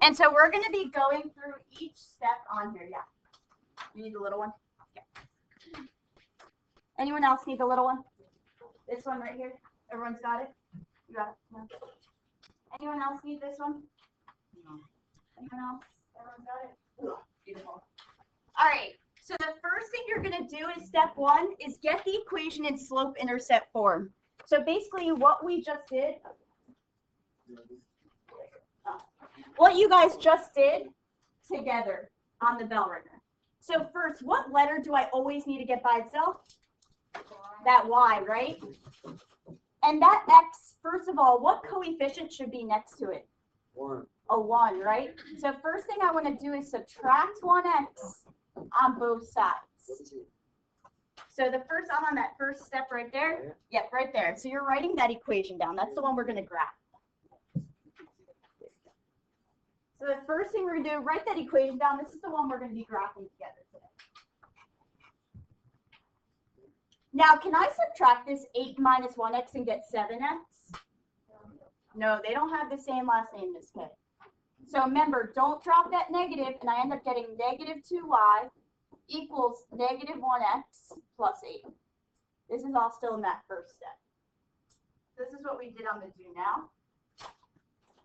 And so we're going to be going through each step on here. Yeah. You need the little one? Okay. Anyone else need the little one? This one right here? Everyone's got it? You got it? No. Anyone else need this one? No. Anyone else? Everyone's got it? Ugh, beautiful. All right. So the first thing you're going to do is step one is get the equation in slope-intercept form. So basically what we just did, what you guys just did together on the bell ringer. So first, what letter do I always need to get by itself? That y, right? And that x, first of all, what coefficient should be next to it? 1. A 1, right? So first thing I want to do is subtract 1x on both sides. So the first, I'm on that first step right there. Yep, right there. So you're writing that equation down. That's the one we're going to graph. So the first thing we're going to do, write that equation down. This is the one we're going to be graphing together today. Now, can I subtract this 8 minus 1x and get 7x? No, they don't have the same last name, Miss K. So remember, don't drop that negative, and I end up getting negative 2y equals negative 1x plus 8. This is all still in that first step. This is what we did on the do now.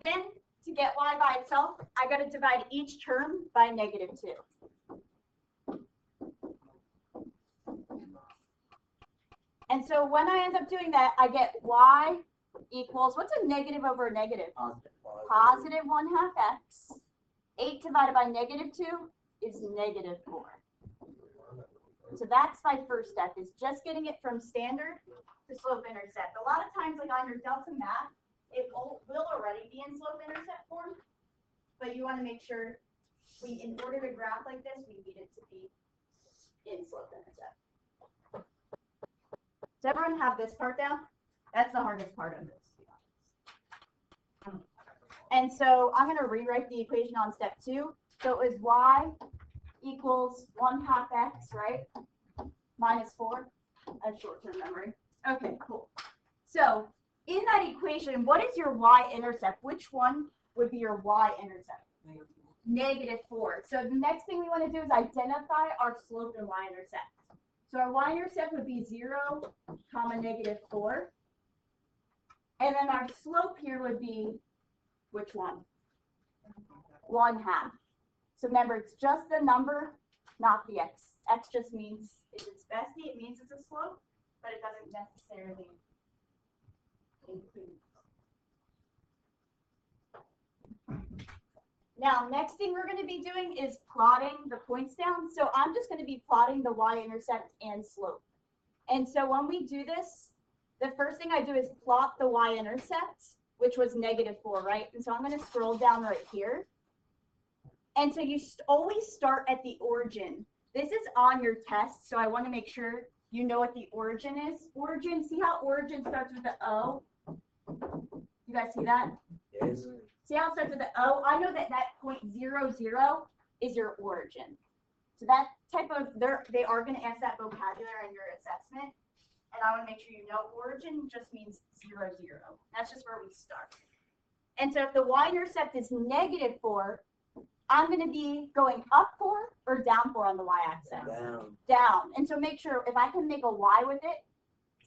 Then, to get y by itself, I got to divide each term by negative 2. And so when I end up doing that, I get y equals, what's a negative over a negative? Positive 1/2 x. 8 divided by negative 2 is negative 4. So that's my first step, is just getting it from standard to slope-intercept. A lot of times, like on your delta math, it will already be in slope-intercept form, but you want to make sure in order to graph like this, we need it to be in slope-intercept. Does everyone have this part down? That's the hardest part of this, to be honest. And so I'm going to rewrite the equation on step 2. So it was y equals 1/2 x, right? Minus 4. That's short-term memory. Okay, cool. So in that equation, what is your y-intercept? Which one would be your y-intercept? Negative 4. So the next thing we want to do is identify our slope and y-intercept. So our y-intercept would be 0, negative 4. And then our slope here would be, which one? 1/2. So remember, it's just the number, not the x. X just means if it's bestie, it means it's a slope, but it doesn't necessarily include. Now, next thing we're going to be doing is plotting the points down. So I'm just going to be plotting the y-intercept and slope. And so when we do this, the first thing I do is plot the y-intercept, which was negative 4, right? And so I'm going to scroll down right here. And so you always start at the origin. This is on your test, so I want to make sure you know what the origin is. Origin, see how origin starts with the O? You guys see that? Yes. See how it starts with the O? I know that that point 0, 0 is your origin. So that type of, they are going to ask that vocabulary in your assessment. And I want to make sure you know origin just means 0, 0. That's just where we start. And so if the y-intercept is negative 4, I'm going to be going up 4 or down 4 on the y-axis? Down. Down. And so make sure if I can make a y with it,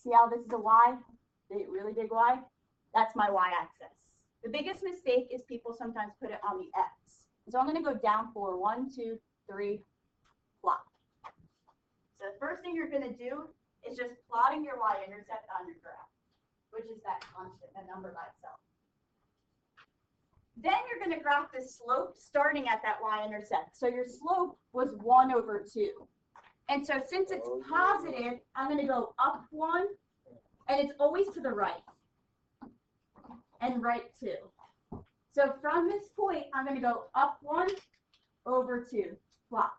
see how this is a y, really big y? That's my y-axis. The biggest mistake is people sometimes put it on the x. So I'm going to go down 4. 1, 2, 3, plot. So the first thing you're going to do is just plotting your y-intercept on your graph, which is that constant, that number by itself. Then you're going to graph the slope starting at that y-intercept. So your slope was 1 over 2. And so since it's positive, I'm going to go up 1, and it's always to the right, and right 2. So from this point, I'm going to go up 1 over 2, plot.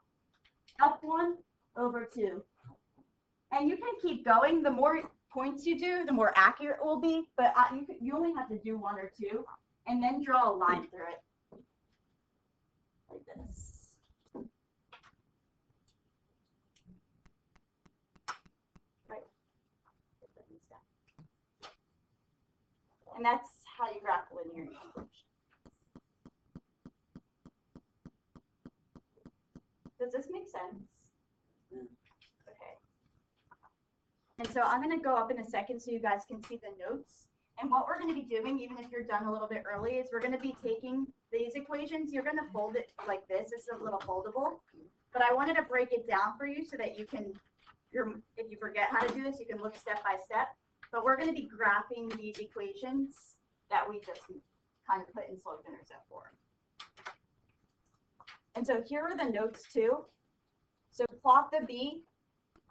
Up 1 over 2. And you can keep going. The more points you do, the more accurate it will be. But you only have to do 1 or 2. And then draw a line through it, like this. Right. And that's how you graph linear equation. Does this make sense? Okay. And so I'm going to go up in a second so you guys can see the notes. And what we're going to be doing, even if you're done a little bit early, is we're going to be taking these equations. You're going to fold it like this. It's a little foldable. But I wanted to break it down for you so that you can, if you forget how to do this, you can look step by step. But we're going to be graphing these equations that we just kind of put in slope-intercept form. And so here are the notes too. So plot the B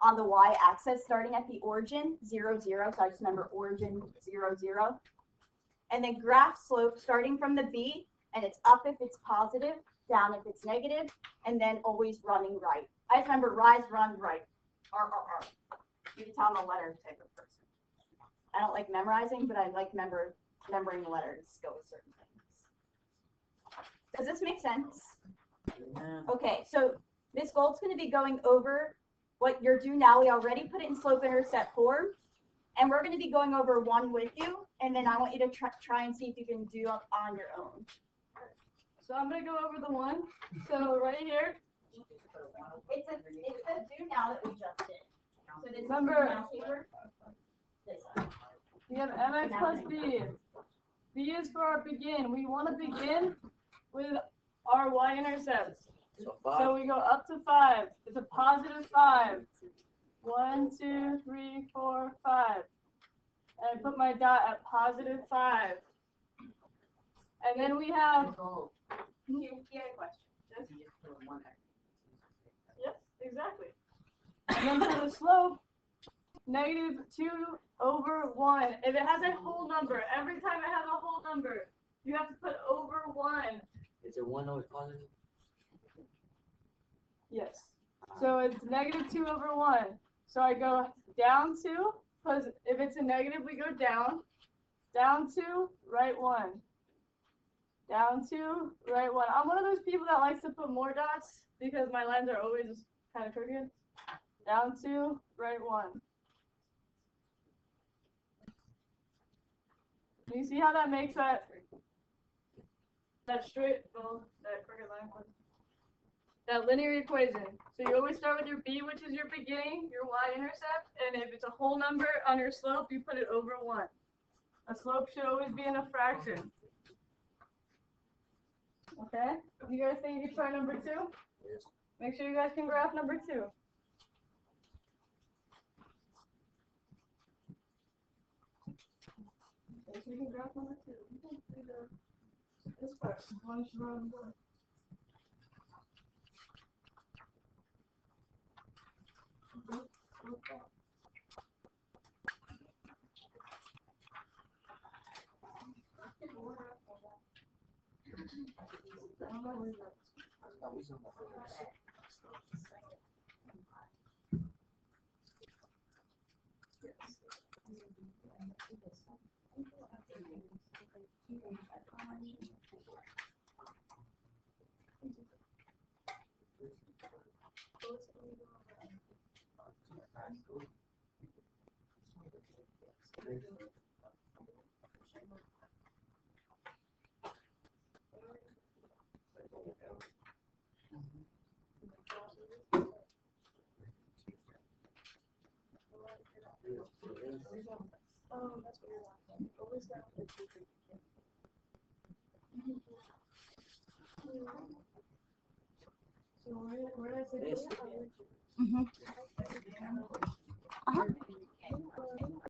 on the y-axis starting at the origin, 0, 0. So I just remember origin, 0, 0. And then graph slope starting from the B, and it's up if it's positive, down if it's negative, and then always running right. I just remember rise, run, right. R, R, R. You can tell I'm a letter type of person. I don't like memorizing, but I like remembering the letters go with certain things. Does this make sense? Yeah. Okay, so Ms. Gold's going to be going over what you're due now. We already put it in slope-intercept form, and we're going to be going over one with you, and then I want you to try and see if you can do it on your own. So I'm going to go over the one. So right here. It's a do now that we just did. So this remember, is we have mx plus b. B is for our begin. We want to begin with our y-intercepts. So we go up to 5. It's a positive 5. 1, 2, 3, 4, 5. And I put my dot at positive 5. And then we have. You had a question. Yes, exactly. And then for the slope, negative 2 over 1. If it has a whole number, every time it has a whole number, you have to put over 1. Is it 1 always positive? Yes. So it's negative 2 over 1. So I go down 2, because if it's a negative, we go down. Down 2, right 1. Down 2, right 1. I'm one of those people that likes to put more dots because my lines are always kind of crooked. Down 2, right 1. Do you see how that makes that straight, well, that crooked line? That linear equation. So you always start with your B, which is your beginning, your y-intercept, and if it's a whole number on your slope, you put it over 1. A slope should always be in a fraction. Okay? You guys think you can try number 2? Yes. Make sure you guys can graph number 2. Make sure you can graph number 2. You can do this part. One should run one. Oh, that's what you're watching. Always down to 2, 3. So where did I say?